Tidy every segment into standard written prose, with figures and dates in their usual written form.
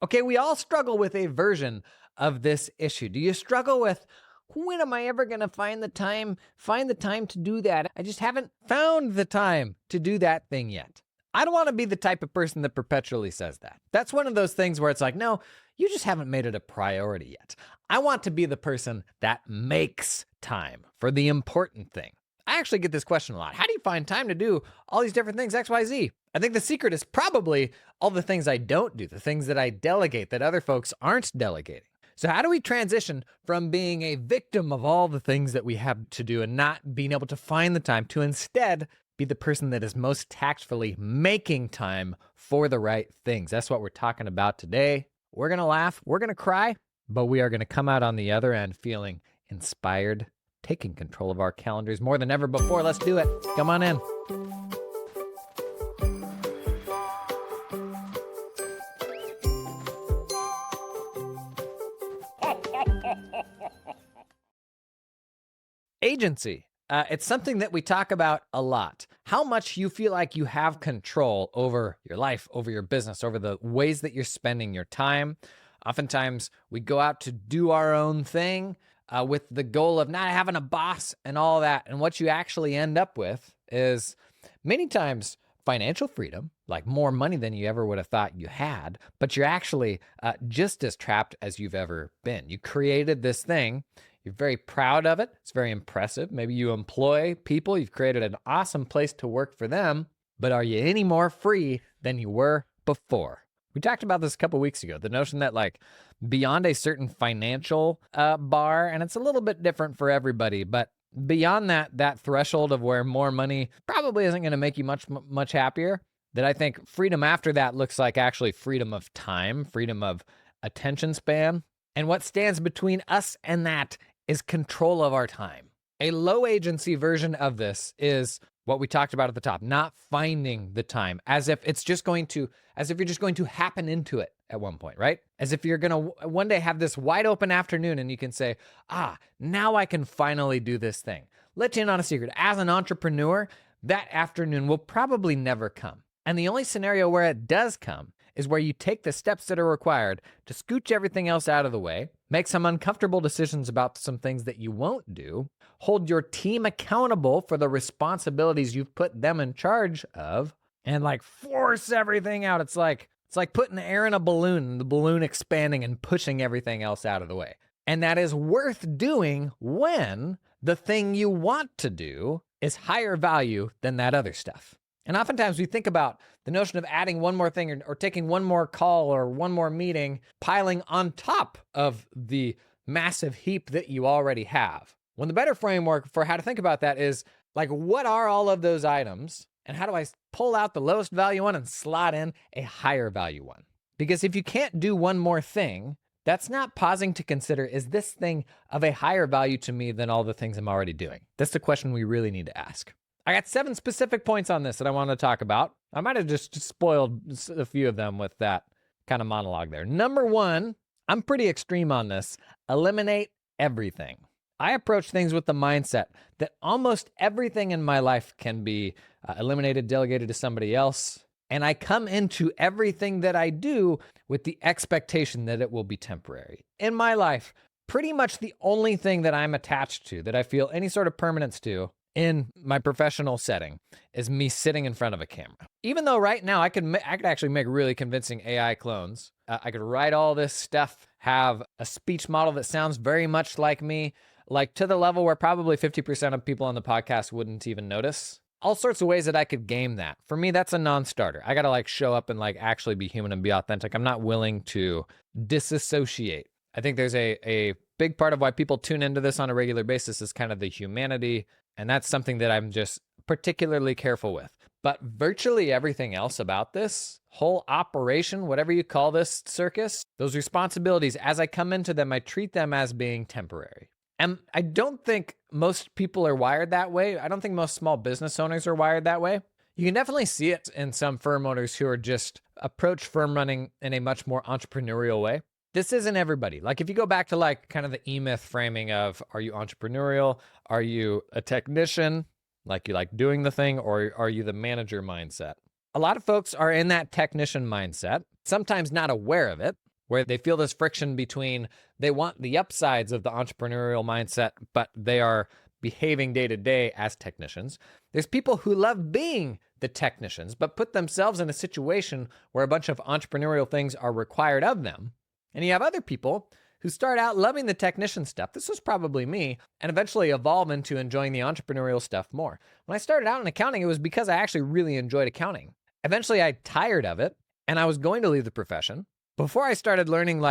Okay, we all struggle with a version of this issue. Do you struggle with, when am I ever going to find the time to do that? I just haven't found the time to do that thing yet. I don't want to be the type of person that perpetually says that. That's one of those things where it's like, no, you just haven't made it a priority yet. I want to be the person that makes time for the important thing. I actually get this question a lot. How do you find time to do all these different things, X, Y, Z? I think the secret is probably all the things I don't do, the things that I delegate that other folks aren't delegating. So how do we transition from being a victim of all the things that we have to do and not being able to find the time to instead be the person that is most tactfully making time for the right things? That's what we're talking about today. We're going to laugh, we're going to cry, but we are going to come out on the other end feeling inspired, taking control of our calendars more than ever before. Let's do it. Come on in. Agency. It's something that we talk about a lot. How much you feel like you have control over your life, over your business, over the ways that you're spending your time. Oftentimes, we go out to do our own thing with the goal of not having a boss and all that. And what you actually end up with is many times financial freedom, like more money than you ever would have thought you had, but you're actually just as trapped as you've ever been. You created this thing. You're very proud of it. It's very impressive. Maybe you employ people. You've created an awesome place to work for them, but are you any more free than you were before? We talked about this a couple weeks ago, the notion that like beyond a certain financial bar, and it's a little bit different for everybody, but beyond that threshold of where more money probably isn't going to make you much happier, that I think freedom after that looks like actually freedom of time, freedom of attention span. And what stands between us and that is control of our time. A low agency version of this is what we talked about at the top, not finding the time, as if you're just going to happen into it at one point, right? As if you're going to one day have this wide open afternoon and you can say, now I can finally do this thing. Let you in on a secret. As an entrepreneur, that afternoon will probably never come. And the only scenario where it does come is where you take the steps that are required to scooch everything else out of the way, make some uncomfortable decisions about some things that you won't do, hold your team accountable for the responsibilities you've put them in charge of, and like force everything out. It's like putting air in a balloon and the balloon expanding and pushing everything else out of the way. And that is worth doing when the thing you want to do is higher value than that other stuff. And oftentimes we think about the notion of adding one more thing or taking one more call or one more meeting, piling on top of the massive heap that you already have. When the better framework for how to think about that is like, what are all of those items and how do I pull out the lowest value one and slot in a higher value one? Because if you can't do one more thing, that's not pausing to consider, is this thing of a higher value to me than all the things I'm already doing? That's the question we really need to ask. I got 7 specific points on this that I want to talk about. I might have just spoiled a few of them with that kind of monologue there. Number 1, I'm pretty extreme on this. Eliminate everything. I approach things with the mindset that almost everything in my life can be eliminated, delegated to somebody else. And I come into everything that I do with the expectation that it will be temporary. In my life, pretty much the only thing that I'm attached to, that I feel any sort of permanence to, in my professional setting is me sitting in front of a camera. Even though right now I could actually make really convincing AI clones. I could write all this stuff, have a speech model that sounds very much like me, like to the level where probably 50% of people on the podcast wouldn't even notice. All sorts of ways that I could game that. For me, that's a non-starter. I got to like show up and like actually be human and be authentic. I'm not willing to disassociate. I think there's a big part of why people tune into this on a regular basis is kind of the humanity. And that's something that I'm just particularly careful with. But virtually everything else about this whole operation, whatever you call this circus, those responsibilities, as I come into them, I treat them as being temporary. And I don't think most people are wired that way. I don't think most small business owners are wired that way. You can definitely see it in some firm owners who are just approach firm running in a much more entrepreneurial way. This isn't everybody. Like if you go back to like kind of the E-Myth framing of, are you entrepreneurial? Are you a technician? Like you like doing the thing, or are you the manager mindset? A lot of folks are in that technician mindset, sometimes not aware of it. where they feel this friction between they want the upsides of the entrepreneurial mindset, but they are behaving day to day as technicians. There's people who love being the technicians, but put themselves in a situation where a bunch of entrepreneurial things are required of them. And you have other people who start out loving the technician stuff. This was probably me, and eventually evolve into enjoying the entrepreneurial stuff more. When I started out in accounting, it was because I actually really enjoyed accounting. Eventually, I tired of it, and I was going to leave the profession. Before I started learning,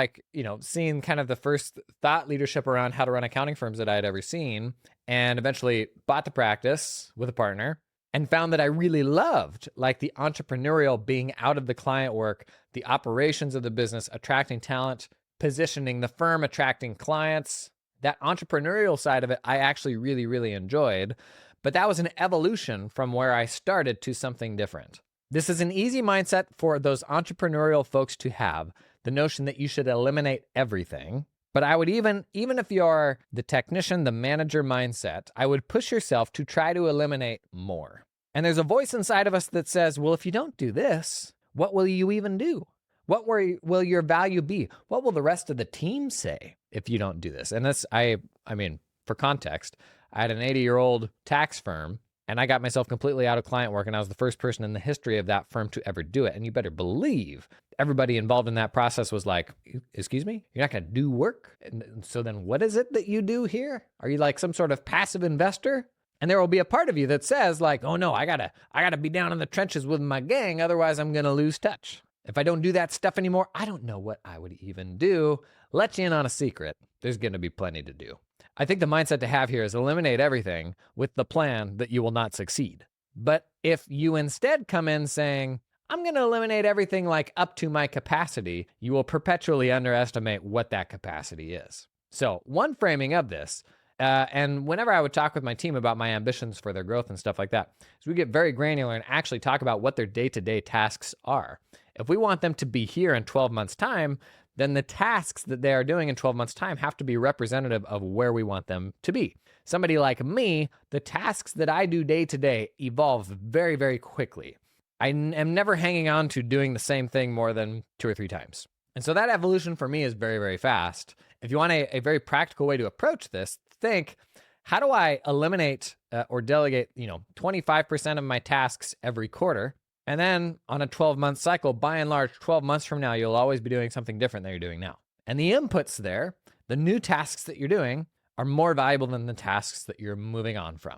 seeing kind of the first thought leadership around how to run accounting firms that I had ever seen, and eventually bought the practice with a partner and found that I really loved the entrepreneurial being out of the client work, the operations of the business, attracting talent, positioning the firm, attracting clients. That entrepreneurial side of it, I actually really, really enjoyed, but that was an evolution from where I started to something different. This is an easy mindset for those entrepreneurial folks to have, the notion that you should eliminate everything. But I would even if you're the technician, the manager mindset, I would push yourself to try to eliminate more. And there's a voice inside of us that says, well, if you don't do this, what will you even do? What will your value be? What will the rest of the team say if you don't do this? And that's, I mean, for context, I had an 80-year-old tax firm, and I got myself completely out of client work, and I was the first person in the history of that firm to ever do it. And you better believe everybody involved in that process was like, excuse me, you're not going to do work? And so then what is it that you do here? Are you like some sort of passive investor? And there will be a part of you that says oh no, I gotta be down in the trenches with my gang, otherwise I'm going to lose touch. If I don't do that stuff anymore, I don't know what I would even do. Let you in on a secret. There's going to be plenty to do. I think the mindset to have here is eliminate everything with the plan that you will not succeed. But if you instead come in saying, I'm going to eliminate everything up to my capacity, you will perpetually underestimate what that capacity is. So one framing of this, and whenever I would talk with my team about my ambitions for their growth and stuff like that, is we get very granular and actually talk about what their day-to-day tasks are. If we want them to be here in 12 months' time, then the tasks that they are doing in 12 months' time have to be representative of where we want them to be. Somebody like me, the tasks that I do day to day evolve very, very quickly. I am never hanging on to doing the same thing more than 2 or 3 times. And so that evolution for me is very, very fast. If you want a very practical way to approach this, think, how do I eliminate or delegate 25% of my tasks every quarter? And then on a 12-month cycle, by and large, 12 months from now, you'll always be doing something different than you're doing now. And the inputs there, the new tasks that you're doing, are more valuable than the tasks that you're moving on from.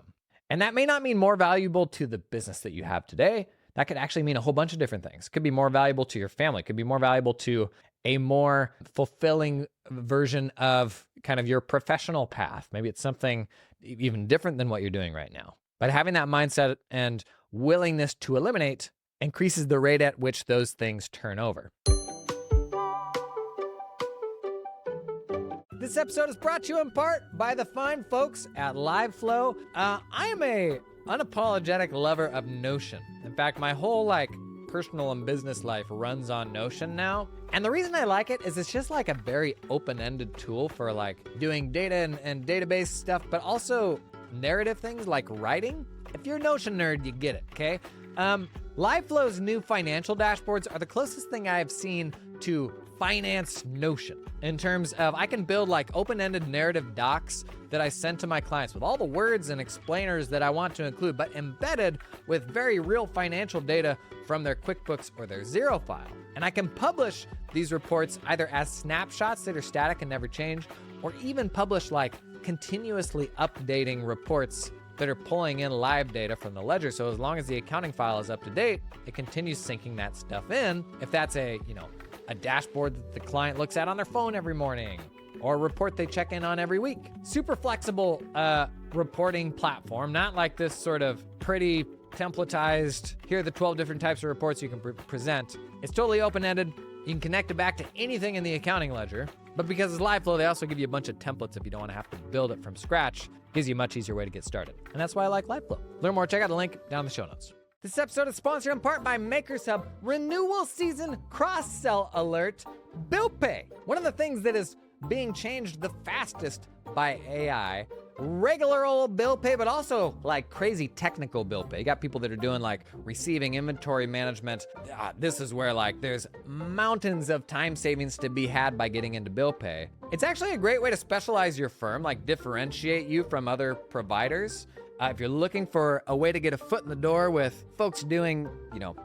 And that may not mean more valuable to the business that you have today. That could actually mean a whole bunch of different things. It could be more valuable to your family. It could be more valuable to a more fulfilling version of kind of your professional path. Maybe it's something even different than what you're doing right now. But having that mindset and willingness to eliminate increases the rate at which those things turn over. This episode is brought to you in part by the fine folks at LiveFlow. I am a unapologetic lover of Notion. In fact, my whole personal and business life runs on Notion now. And the reason I like it is it's just a very open-ended tool for doing data and database stuff, but also narrative things like writing. If you're a Notion nerd, you get it, okay? LiveFlow's new financial dashboards are the closest thing I've seen to finance Notion in terms of I can build open-ended narrative docs that I send to my clients with all the words and explainers that I want to include, but embedded with very real financial data from their QuickBooks or their Xero file. And I can publish these reports either as snapshots that are static and never change, or even publish continuously updating reports that are pulling in live data from the ledger. So as long as the accounting file is up to date, it continues syncing that stuff in. If that's a dashboard that the client looks at on their phone every morning, or a report they check in on every week. Super flexible reporting platform, not like this sort of pretty templatized, here are the 12 different types of reports you can present. It's totally open-ended. You can connect it back to anything in the accounting ledger. But because it's LiveFlow, they also give you a bunch of templates if you don't want to have to build it from scratch. Gives you a much easier way to get started. And that's why I like LiveFlow. Learn more, check out the link down in the show notes. This episode is sponsored in part by Makers Hub Renewal Season Cross-Sell Alert. Bill Pay. One of the things that is being changed the fastest by AI regular old bill pay, but also like crazy technical bill pay. You got people that are doing like receiving inventory management. This is where like there's mountains of time savings to be had by getting into bill pay. It's actually a great way to specialize your firm, like differentiate you from other providers. If you're looking for a way to get a foot in the door with folks doing,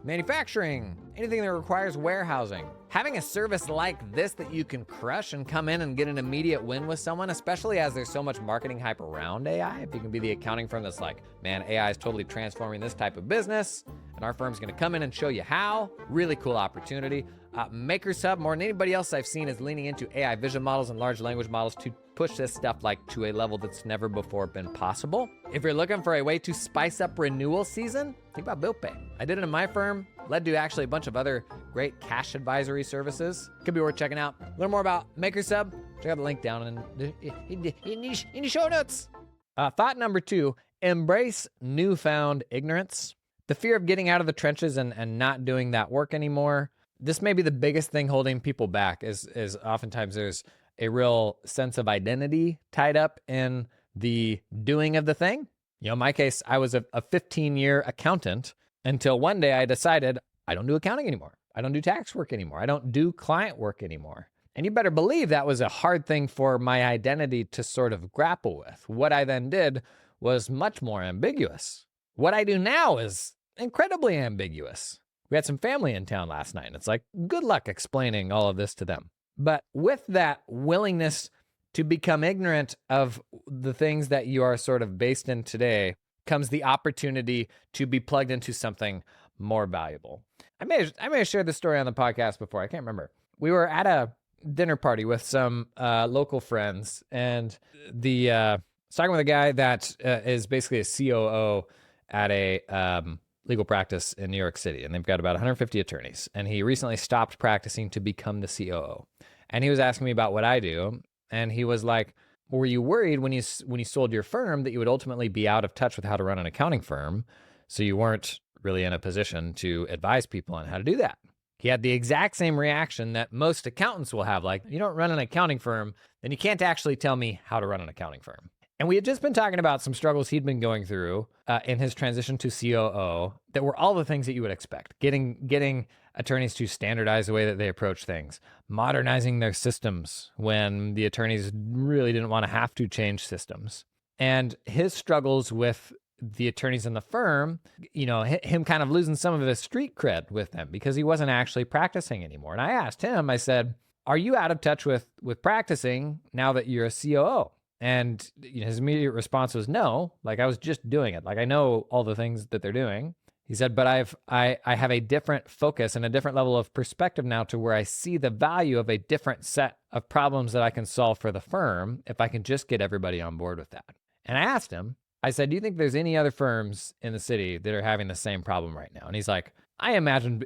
manufacturing, anything that requires warehousing, having a service like this that you can crush and come in and get an immediate win with someone, especially as there's so much marketing hype around AI. If you can be the accounting firm that's like, man, AI is totally transforming this type of business, and our firm's gonna come in and show you how. Really cool opportunity. Makers Hub, more than anybody else I've seen, is leaning into AI vision models and large language models to push this stuff like to a level that's never before been possible. If you're looking for a way to spice up renewal season, think about bill pay. I did it in my firm, led to actually a bunch of other great cash advisory services. Could be worth checking out. Learn more about Makers Hub, check out the link down in the show notes. Thought number 2, embrace newfound ignorance. The fear of getting out of the trenches and not doing that work anymore. This may be the biggest thing holding people back is oftentimes there's a real sense of identity tied up in the doing of the thing. In my case, I was a 15-year accountant until one day I decided I don't do accounting anymore. I don't do tax work anymore. I don't do client work anymore. And you better believe that was a hard thing for my identity to sort of grapple with. What I then did was much more ambiguous. What I do now is incredibly ambiguous. We had some family in town last night, and it's like, good luck explaining all of this to them. But with that willingness to become ignorant of the things that you are sort of based in today comes the opportunity to be plugged into something more valuable. I may have shared this story on the podcast before. I can't remember. We were at a dinner party with some local friends, and I was talking with a guy that is basically a COO at a legal practice in New York City, and they've got about 150 attorneys. And he recently stopped practicing to become the COO. And he was asking me about what I do, and he was like, were you worried when you sold your firm that you would ultimately be out of touch with how to run an accounting firm, so you weren't really in a position to advise people on how to do that? He had the exact same reaction that most accountants will have, like, you don't run an accounting firm, then you can't actually tell me how to run an accounting firm. And we had just been talking about some struggles he'd been going through in his transition to COO that were all the things that you would expect. Getting attorneys to standardize the way that they approach things, modernizing their systems when the attorneys really didn't want to have to change systems. And his struggles with the attorneys in the firm, him kind of losing some of his street cred with them because he wasn't actually practicing anymore. And I asked him, I said, are you out of touch with practicing now that you're a COO? And his immediate response was no, like I was just doing it. Like I know all the things that they're doing. He said, but I have a different focus and a different level of perspective now to where I see the value of a different set of problems that I can solve for the firm if I can just get everybody on board with that. And I asked him, I said, do you think there's any other firms in the city that are having the same problem right now? And he's like, I imagine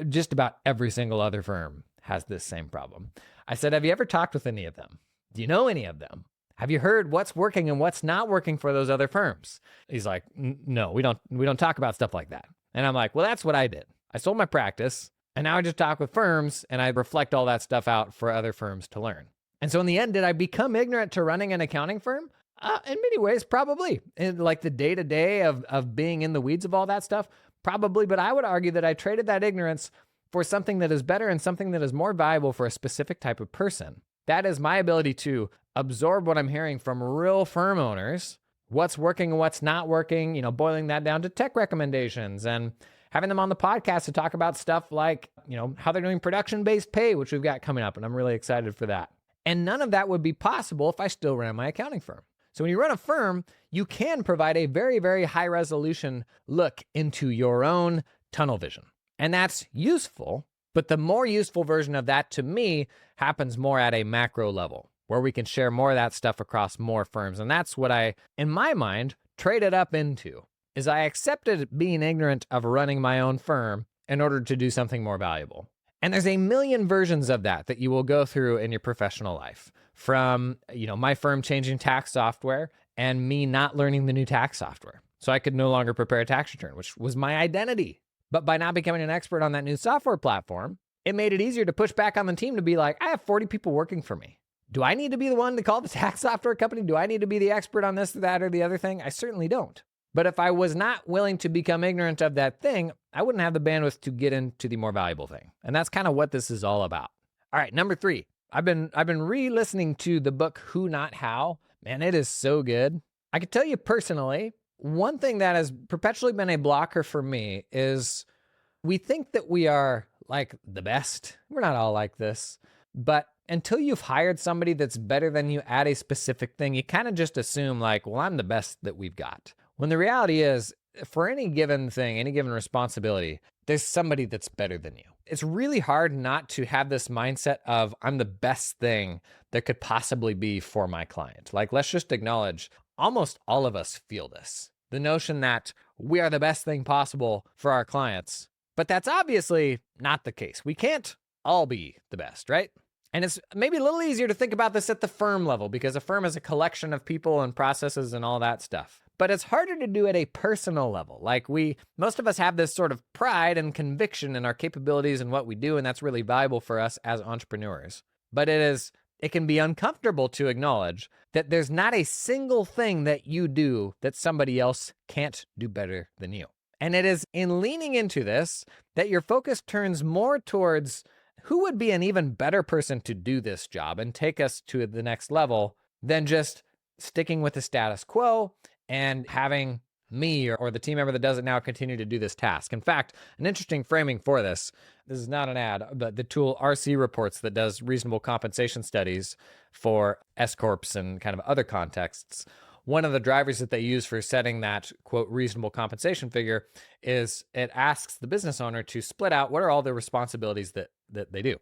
just about every single other firm has this same problem. I said, have you ever talked with any of them? Do you know any of them? Have you heard what's working and what's not working for those other firms? He's like, no, we don't talk about stuff like that. And I'm like, well, that's what I did. I sold my practice, and now I just talk with firms, and I reflect all that stuff out for other firms to learn. And so in the end, did I become ignorant to running an accounting firm? In many ways, probably. In like the day-to-day of being in the weeds of all that stuff, probably. But I would argue that I traded that ignorance for something that is better and something that is more valuable for a specific type of person. That is my ability to absorb what I'm hearing from real firm owners, what's working and what's not working, boiling that down to tech recommendations and having them on the podcast to talk about stuff like, how they're doing production-based pay, which we've got coming up, and I'm really excited for that. And none of that would be possible if I still ran my accounting firm. So when you run a firm, you can provide a very, very high-resolution look into your own tunnel vision. And that's useful, but the more useful version of that to me happens more at a macro level, where we can share more of that stuff across more firms. And that's what I, in my mind, traded up into, is I accepted being ignorant of running my own firm in order to do something more valuable. And there's a million versions of that you will go through in your professional life. From, my firm changing tax software and me not learning the new tax software. So I could no longer prepare a tax return, which was my identity. But by not becoming an expert on that new software platform, it made it easier to push back on the team to be like, I have 40 people working for me. Do I need to be the one to call the tax software company? Do I need to be the expert on this, that, or the other thing? I certainly don't. But if I was not willing to become ignorant of that thing, I wouldn't have the bandwidth to get into the more valuable thing. And that's kind of what this is all about. All right, number 3. I've been re-listening to the book Who Not How. Man, it is so good. I can tell you personally, one thing that has perpetually been a blocker for me is we think that we are like the best. We're not all like this. But until you've hired somebody that's better than you at a specific thing, you kind of just assume like, well, I'm the best that we've got. When the reality is, for any given thing, any given responsibility, there's somebody that's better than you. It's really hard not to have this mindset of I'm the best thing there could possibly be for my client. Like, let's just acknowledge almost all of us feel this. The notion that we are the best thing possible for our clients. But that's obviously not the case. We can't all be the best, right? And it's maybe a little easier to think about this at the firm level because a firm is a collection of people and processes and all that stuff. But it's harder to do at a personal level. Like most of us have this sort of pride and conviction in our capabilities and what we do, and that's really valuable for us as entrepreneurs. But it can be uncomfortable to acknowledge that there's not a single thing that you do that somebody else can't do better than you. And it is in leaning into this that your focus turns more towards who would be an even better person to do this job and take us to the next level than just sticking with the status quo and having me or the team member that does it now continue to do this task. In fact, an interesting framing for this is not an ad, but the tool RC Reports that does reasonable compensation studies for S-Corps and kind of other contexts. One of the drivers that they use for setting that, quote, reasonable compensation figure is it asks the business owner to split out what are all the responsibilities that they do.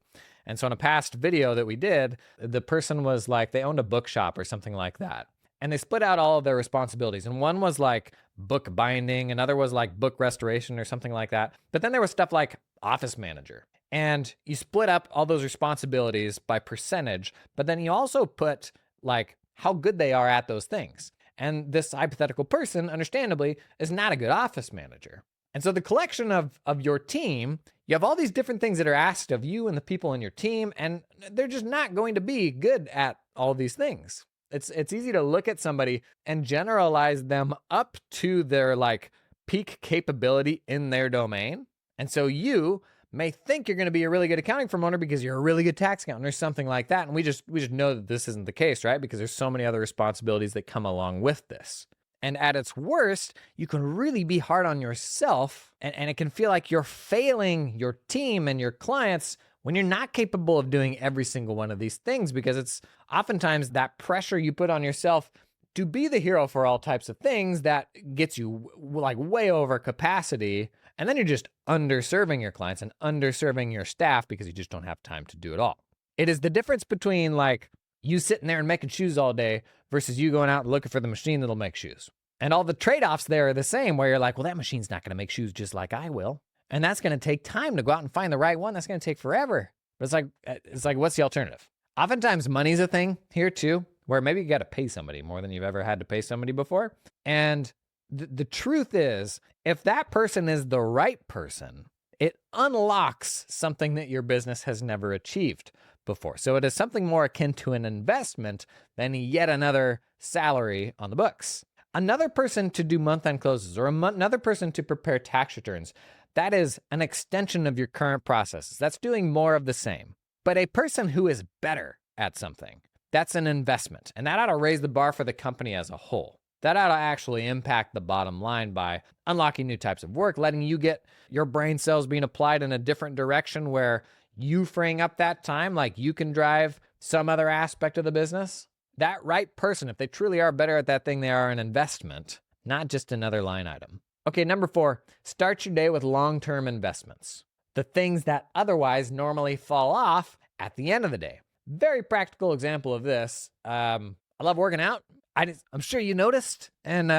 And so in a past video that we did, the person was like, they owned a bookshop or something like that. And they split out all of their responsibilities. And one was like book binding, another was like book restoration or something like that. But then there was stuff like office manager. And you split up all those responsibilities by percentage, but then you also put like how good they are at those things. And this hypothetical person, understandably, is not a good office manager. And so the collection of your team, you have all these different things that are asked of you and the people in your team, and they're just not going to be good at all these things. It's easy to look at somebody and generalize them up to their like peak capability in their domain. And so you may think you're going to be a really good accounting firm owner because you're a really good tax accountant or something like that. And we just know that this isn't the case, right? Because there's so many other responsibilities that come along with this. And at its worst, you can really be hard on yourself, and it can feel like you're failing your team and your clients when you're not capable of doing every single one of these things, because it's oftentimes that pressure you put on yourself to be the hero for all types of things that gets you like way over capacity. And then you're just underserving your clients and underserving your staff because you just don't have time to do it all. It is the difference between like you sitting there and making shoes all day versus you going out and looking for the machine that'll make shoes. And all the trade-offs there are the same, where you're like, well, that machine's not going to make shoes just like I will. And that's going to take time to go out and find the right one. That's going to take forever. But it's like, what's the alternative? Oftentimes money's a thing here too, where maybe you got to pay somebody more than you've ever had to pay somebody before. And the truth is, if that person is the right person, it unlocks something that your business has never achieved before. So it is something more akin to an investment than yet another salary on the books. Another person to do month-end closes or another person to prepare tax returns, that is an extension of your current processes. That's doing more of the same. But a person who is better at something, that's an investment. And that ought to raise the bar for the company as a whole. That ought to actually impact the bottom line by unlocking new types of work, letting you get your brain cells being applied in a different direction where you freeing up that time, like you can drive some other aspect of the business. That right person, if they truly are better at that thing, they are an investment, not just another line item. Okay, number 4, start your day with long-term investments. The things that otherwise normally fall off at the end of the day. Very practical example of this. I love working out. I'm sure you noticed, and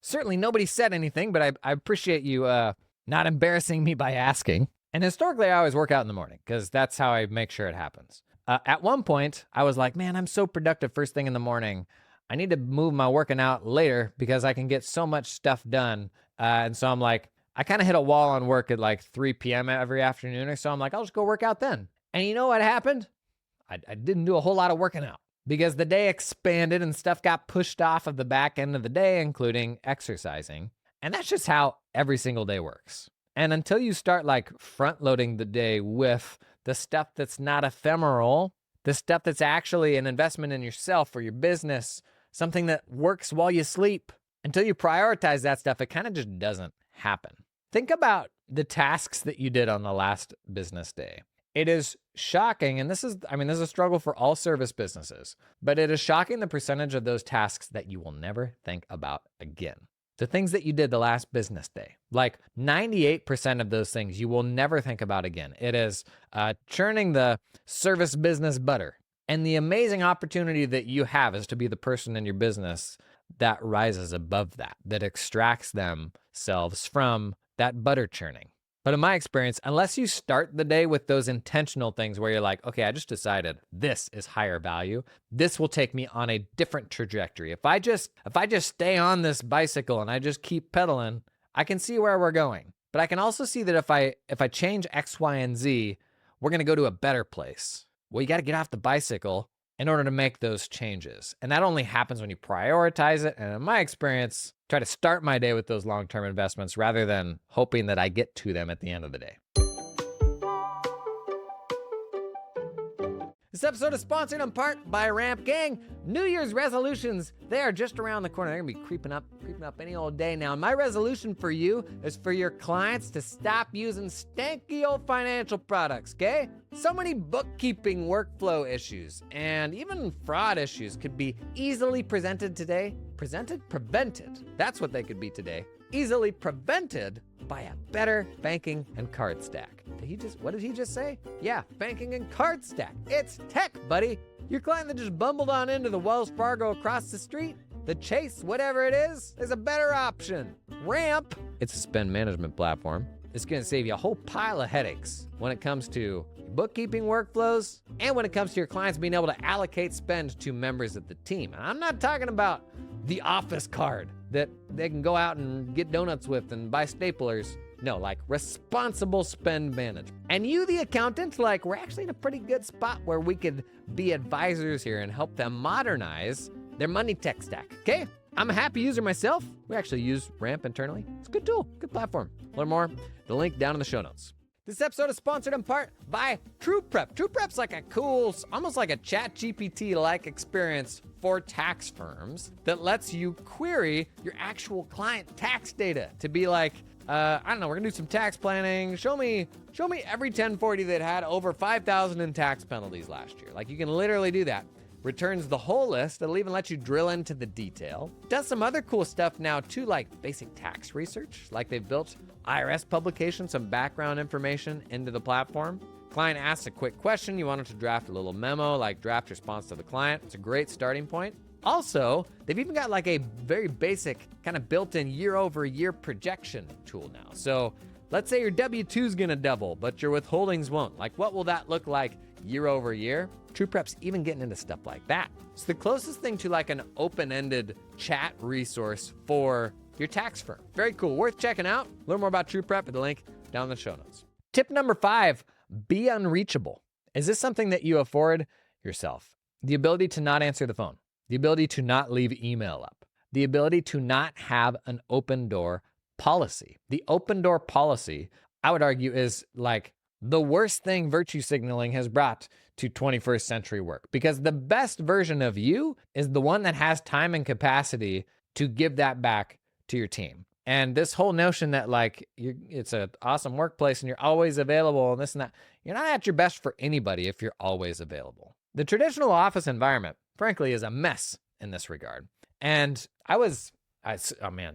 certainly nobody said anything, but I appreciate you not embarrassing me by asking. And historically, I always work out in the morning because that's how I make sure it happens. At one point, I was like, man, I'm so productive first thing in the morning. I need to move my working out later because I can get so much stuff done. And so I'm like, I kind of hit a wall on work at like 3 p.m. every afternoon or so. I'm like, I'll just go work out then. And you know what happened? I didn't do a whole lot of working out because the day expanded and stuff got pushed off of the back end of the day, including exercising. And that's just how every single day works. And until you start like front loading the day with the stuff that's not ephemeral, the stuff that's actually an investment in yourself or your business, something that works while you sleep, until you prioritize that stuff, it kind of just doesn't happen. Think about the tasks that you did on the last business day. It is shocking, and this is a struggle for all service businesses, but it is shocking the percentage of those tasks that you will never think about again. The things that you did the last business day, like 98% of those things you will never think about again. It is churning the service business butter. And the amazing opportunity that you have is to be the person in your business that rises above that, that extracts themselves from that butter churning. But in my experience, unless you start the day with those intentional things where you're like, okay, I just decided this is higher value. This will take me on a different trajectory. If I just stay on this bicycle and I just keep pedaling, I can see where we're going. But I can also see that if I change X, Y, and Z, we're going to go to a better place. Well, you got to get off the bicycle in order to make those changes. And that only happens when you prioritize it. And in my experience, try to start my day with those long-term investments rather than hoping that I get to them at the end of the day. This episode is sponsored in part by Ramp Gang. New Year's resolutions, they are just around the corner. They're gonna be creeping up any old day now. And my resolution for you is for your clients to stop using stanky old financial products, okay? So many bookkeeping workflow issues and even fraud issues could be easily prevented today. Prevented. That's what they could be today. Easily prevented by a better banking and card stack. What did he just say? Yeah, banking and card stack. It's tech, buddy. Your client that just bumbled on into the Wells Fargo across the street, the Chase, whatever it is a better option. Ramp, it's a spend management platform. It's gonna save you a whole pile of headaches when it comes to bookkeeping workflows and when it comes to your clients being able to allocate spend to members of the team. And I'm not talking about the office card that they can go out and get donuts with and buy staplers. No, like responsible spend management. And you, the accountant, like we're actually in a pretty good spot where we could be advisors here and help them modernize their money tech stack, okay? I'm a happy user myself. We actually use Ramp internally. It's a good tool, good platform. Learn more, the link down in the show notes. This episode is sponsored in part by TruePrep. TruePrep's like a cool, almost like a ChatGPT-like experience for tax firms that lets you query your actual client tax data to be like, I don't know, we're gonna do some tax planning. Show me every 1040 that had over 5,000 in tax penalties last year. Like you can literally do that. Returns the whole list. It'll even let you drill into the detail. Does some other cool stuff now too, like basic tax research. Like they've built IRS publications, some background information into the platform. Client asks a quick question. You want them to draft a little memo, like draft response to the client. It's a great starting point. Also, they've even got like a very basic kind of built-in year-over-year projection tool now. So let's say your W-2 is gonna double, but your withholdings won't. Like what will that look like year over year? TruePrep's even getting into stuff like that. It's the closest thing to like an open-ended chat resource for your tax firm. Very cool, worth checking out. Learn more about TruePrep at the link down in the show notes. Tip number 5, be unreachable. Is this something that you afford yourself? The ability to not answer the phone, the ability to not leave email up, the ability to not have an open door policy. The open door policy, I would argue, is like the worst thing virtue signaling has brought to 21st century work, because the best version of you is the one that has time and capacity to give that back to your team. And this whole notion that like it's an awesome workplace and you're always available and this and that, you're not at your best for anybody if you're always available. The traditional office environment, frankly, is a mess in this regard. And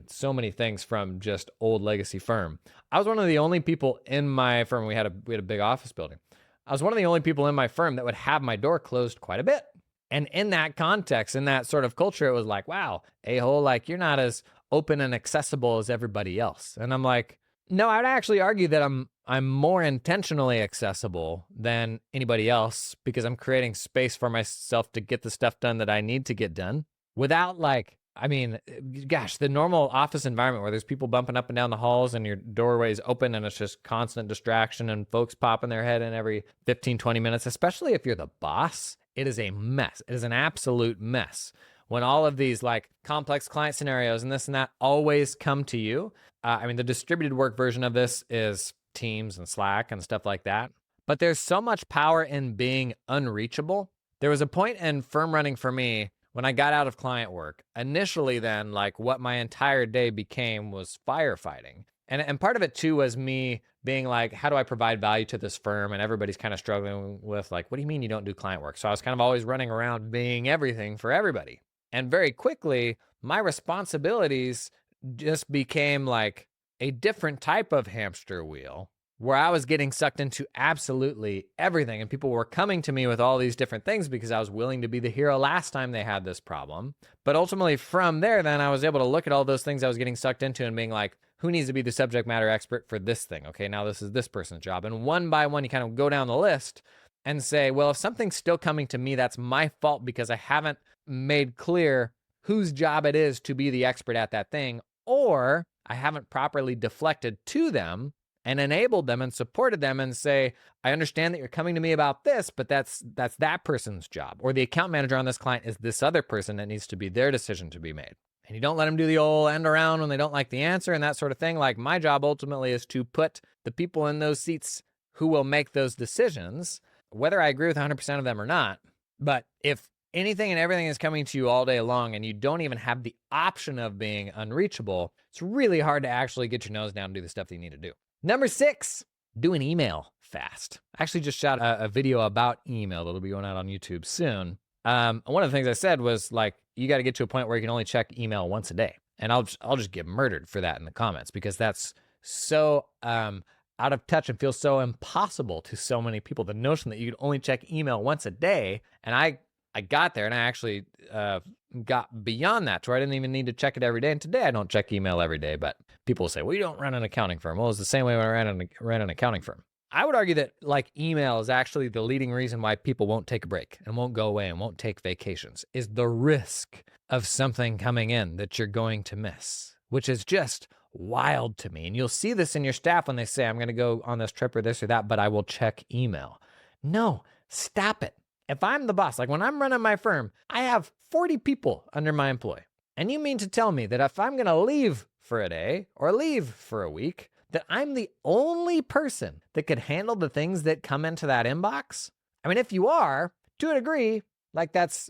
so many things from just old legacy firm. I was one of the only people in my firm. We had a big office building. I was one of the only people in my firm that would have my door closed quite a bit. And in that context, in that sort of culture, it was like, wow, a-hole, like you're not as open and accessible as everybody else. And I'm like, no, I'd actually argue that I'm more intentionally accessible than anybody else because I'm creating space for myself to get the stuff done that I need to get done without like I mean, gosh, the normal office environment where there's people bumping up and down the halls and your doorway is open and it's just constant distraction and folks popping their head in every 15, 20 minutes, especially if you're the boss, it is a mess. It is an absolute mess. When all of these like complex client scenarios and this and that always come to you. I mean, the distributed work version of this is Teams and Slack and stuff like that. But there's so much power in being unreachable. There was a point in firm running for me when I got out of client work. Initially then, like what my entire day became was firefighting. And part of it too was me being like, how do I provide value to this firm? And everybody's kind of struggling with like, what do you mean you don't do client work? So I was kind of always running around being everything for everybody. And very quickly, my responsibilities just became like a different type of hamster wheel where I was getting sucked into absolutely everything. And people were coming to me with all these different things because I was willing to be the hero last time they had this problem. But ultimately from there, then I was able to look at all those things I was getting sucked into and being like, who needs to be the subject matter expert for this thing? Okay, now this is this person's job. And one by one, you kind of go down the list and say, well, if something's still coming to me, that's my fault because I haven't made clear whose job it is to be the expert at that thing, or I haven't properly deflected to them and enabled them and supported them and say, I understand that you're coming to me about this, but that's that person's job. Or the account manager on this client is this other person that needs to be their decision to be made. And you don't let them do the old end around when they don't like the answer and that sort of thing. Like my job ultimately is to put the people in those seats who will make those decisions, whether I agree with 100% of them or not. But if anything and everything is coming to you all day long and you don't even have the option of being unreachable, it's really hard to actually get your nose down and do the stuff that you need to do. Number 6, do an email fast. I actually just shot a video about email that'll be going out on YouTube soon. One of the things I said was like, you got to get to a point where you can only check email once a day. And I'll just get murdered for that in the comments because that's so out of touch and feels so impossible to so many people. The notion that you could only check email once a day. And I got there and I actually got beyond that to where I didn't even need to check it every day. And today I don't check email every day, but people will say, well, you don't run an accounting firm. Well, it's the same way when I ran an accounting firm. I would argue that like email is actually the leading reason why people won't take a break and won't go away and won't take vacations is the risk of something coming in that you're going to miss, which is just wild to me. And you'll see this in your staff when they say, I'm going to go on this trip or this or that, but I will check email. No, stop it. If I'm the boss, like when I'm running my firm, I have 40 people under my employ. And you mean to tell me that if I'm going to leave for a day or leave for a week, that I'm the only person that could handle the things that come into that inbox? I mean, if you are, to a degree, like that's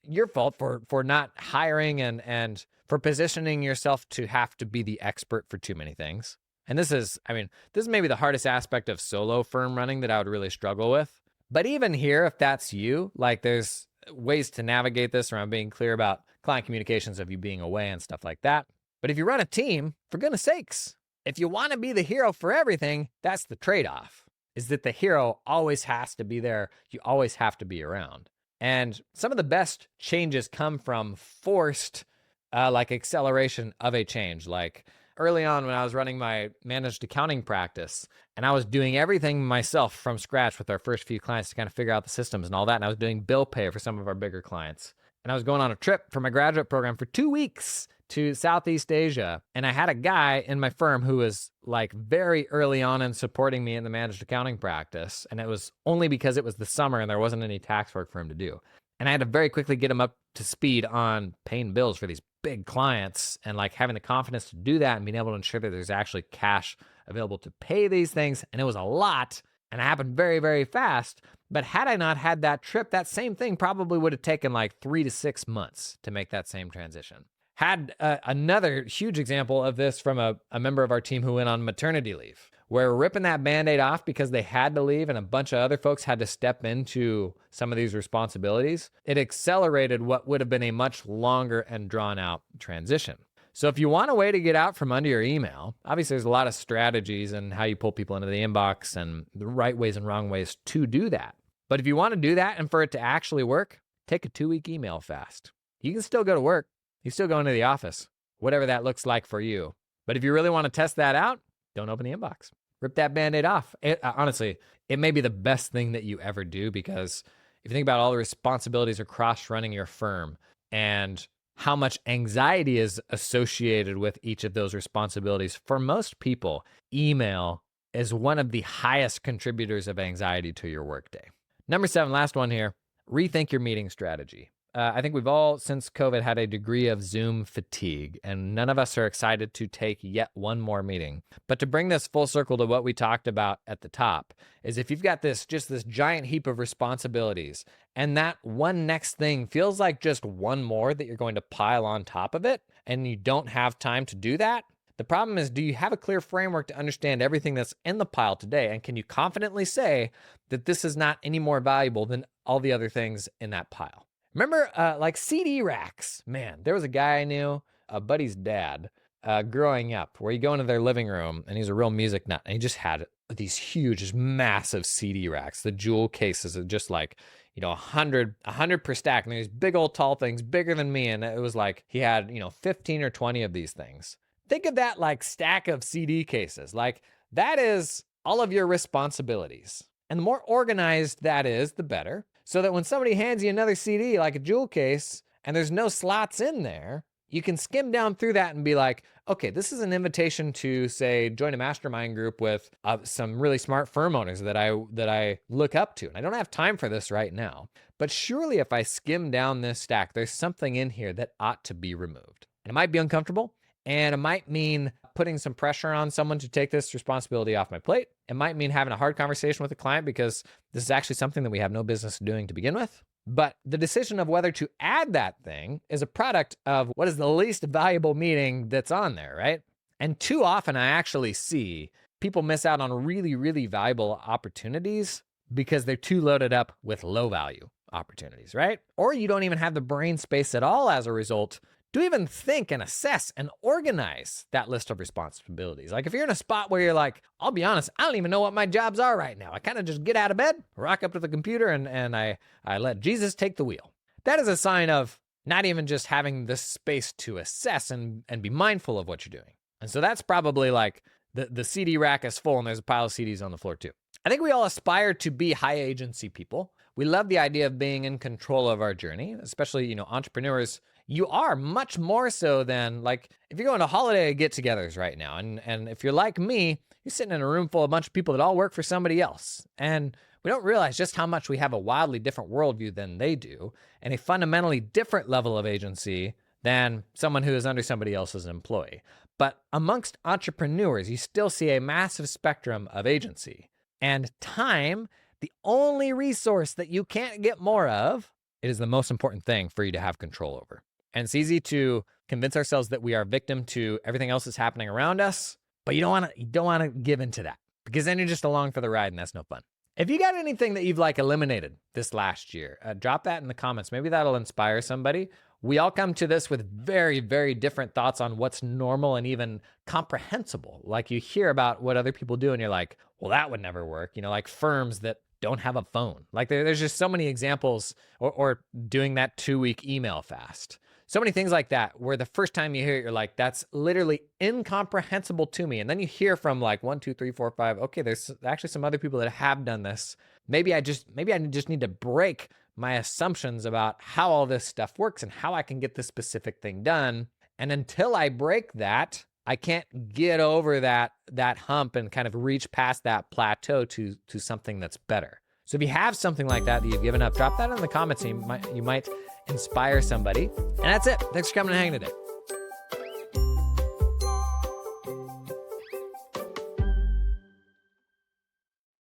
your fault for not hiring and for positioning yourself to have to be the expert for too many things. And this is maybe the hardest aspect of solo firm running that I would really struggle with. But even here, if that's you, like there's ways to navigate this around being clear about client communications of you being away and stuff like that. But if you run a team, for goodness sakes, if you want to be the hero for everything, that's the trade-off, is that the hero always has to be there. You always have to be around. And some of the best changes come from forced like acceleration of a change. Like early on when I was running my managed accounting practice and I was doing everything myself from scratch with our first few clients to kind of figure out the systems and all that. And I was doing bill pay for some of our bigger clients. And I was going on a trip for my graduate program for 2 weeks to Southeast Asia. And I had a guy in my firm who was like very early on in supporting me in the managed accounting practice. And it was only because it was the summer and there wasn't any tax work for him to do. And I had to very quickly get him up to speed on paying bills for these big clients and like having the confidence to do that and being able to ensure that there's actually cash available to pay these things. And it was a lot and it happened very, very fast. But had I not had that trip, that same thing probably would have taken like 3 to 6 months to make that same transition. Had another huge example of this from a member of our team who went on maternity leave, where ripping that Band-Aid off because they had to leave and a bunch of other folks had to step into some of these responsibilities. It accelerated what would have been a much longer and drawn out transition. So if you want a way to get out from under your email, obviously there's a lot of strategies and how you pull people into the inbox and the right ways and wrong ways to do that. But if you want to do that and for it to actually work, take a 2-week email fast. You can still go to work. You still go into the office, whatever that looks like for you. But if you really want to test that out, don't open the inbox. Rip that Band-Aid off. Honestly, it may be the best thing that you ever do because if you think about all the responsibilities across running your firm and how much anxiety is associated with each of those responsibilities. For most people, email is one of the highest contributors of anxiety to your workday. Number 7, last one here, rethink your meeting strategy. I think we've all, since COVID, had a degree of Zoom fatigue, and none of us are excited to take yet one more meeting. But to bring this full circle to what we talked about at the top, is if you've got this giant heap of responsibilities, and that one next thing feels like just one more that you're going to pile on top of it, and you don't have time to do that, the problem is, do you have a clear framework to understand everything that's in the pile today? And can you confidently say that this is not any more valuable than all the other things in that pile? Remember, like CD racks. Man, there was a guy I knew, a buddy's dad, growing up, where you go into their living room, and he's a real music nut, and he just had these huge, just massive CD racks. The jewel cases are just like, 100 per stack, and these big old tall things, bigger than me, and it was like he had, 15 or 20 of these things. Think of that like stack of CD cases. Like, that is all of your responsibilities. And the more organized that is, the better. So that when somebody hands you another CD, like a jewel case, and there's no slots in there, you can skim down through that and be like, okay, this is an invitation to, say, join a mastermind group with some really smart firm owners that I look up to. And I don't have time for this right now. But surely if I skim down this stack, there's something in here that ought to be removed. And it might be uncomfortable, and it might mean putting some pressure on someone to take this responsibility off my plate. It might mean having a hard conversation with a client because this is actually something that we have no business doing to begin with. But the decision of whether to add that thing is a product of what is the least valuable meeting that's on there, right? And too often I actually see people miss out on really, really valuable opportunities because they're too loaded up with low value opportunities, right? Or you don't even have the brain space at all as a result to even think and assess and organize that list of responsibilities. Like if you're in a spot where you're like, I'll be honest, I don't even know what my jobs are right now. I kind of just get out of bed, rock up to the computer, and I let Jesus take the wheel. That is a sign of not even just having the space to assess and be mindful of what you're doing. And so that's probably like the CD rack is full and there's a pile of CDs on the floor too. I think we all aspire to be high agency people. We love the idea of being in control of our journey, especially, entrepreneurs. You are much more so than like if you're going to holiday get-togethers right now. And if you're like me, you're sitting in a room full of a bunch of people that all work for somebody else. And we don't realize just how much we have a wildly different worldview than they do, and a fundamentally different level of agency than someone who is under somebody else's employee. But amongst entrepreneurs, you still see a massive spectrum of agency. And time, the only resource that you can't get more of, it is the most important thing for you to have control over. And it's easy to convince ourselves that we are victim to everything else that's happening around us, but you don't want to give into that, because then you're just along for the ride and that's no fun. If you got anything that you've eliminated this last year, drop that in the comments. Maybe that'll inspire somebody. We all come to this with very, very different thoughts on what's normal and even comprehensible. Like you hear about what other people do and you're like, well, that would never work. Like firms that don't have a phone. Like there's just so many examples, or doing that 2-week email fast. So many things like that, where the first time you hear it, you're like, that's literally incomprehensible to me. And then you hear from 1, 2, 3, 4, 5. Okay, there's actually some other people that have done this. Maybe I just need to break my assumptions about how all this stuff works and how I can get this specific thing done. And until I break that, I can't get over that hump and kind of reach past that plateau to something that's better. So if you have something like that you've given up, drop that in the comments. You might inspire somebody. And that's it. Thanks for coming and hanging today.